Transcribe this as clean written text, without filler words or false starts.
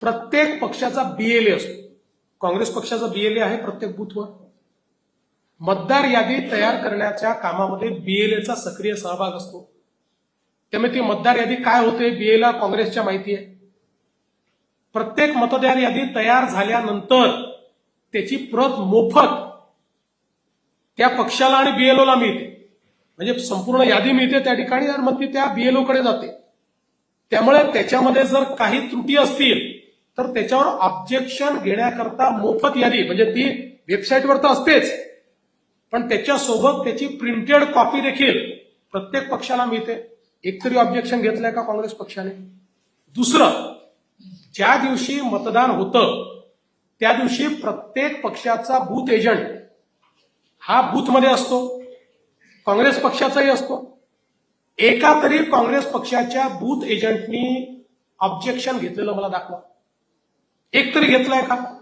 प्रत्येक पक्षाचा बीएलए असतो. काँग्रेस पक्षाचा बीएलए आहे प्रत्येक बूथवर. मतदार यादी तयार करण्याच्या कामामध्ये बीएलएचा सक्रिय सहभाग असतो. त्यामुळे ती मतदार यादी काय होते बीएलए काँग्रेसच्या माहिती आहे. प्रत्येक मतदार यादी तयार झाल्यानंतर त्याची प्रत मोफत त्या पक्षाला आणि बीएलओला मिळते. म्हणजे संपूर्ण यादी मिळते त्या ठिकाणी आणि मग ती त्या बीएलओ कडे जाते. त्यामुळे त्याच्यामध्ये जर काही त्रुटी असतील तर त्याच्यावर ऑब्जेक्शन घेण्याकरता मोफत यादी म्हणजे ती वेबसाईटवर तर असतेच, पण त्याच्यासोबत त्याची प्रिंटेड कॉपी देखील प्रत्येक पक्षाला मिळते. एकतरी ऑब्जेक्शन घेतलंय का काँग्रेस पक्षाने? दुसरं, ज्या दिवशी मतदान होतं त्या दिवशी प्रत्येक पक्षाचा बूथ एजंट हा बूथमध्ये असतो, काँग्रेस पक्षाचाही असतो. एका तरी काँग्रेस पक्षाच्या बूथ एजंटनी ऑब्जेक्शन घेतलेलं मला दाखवा. एक तरी घेतलंय का?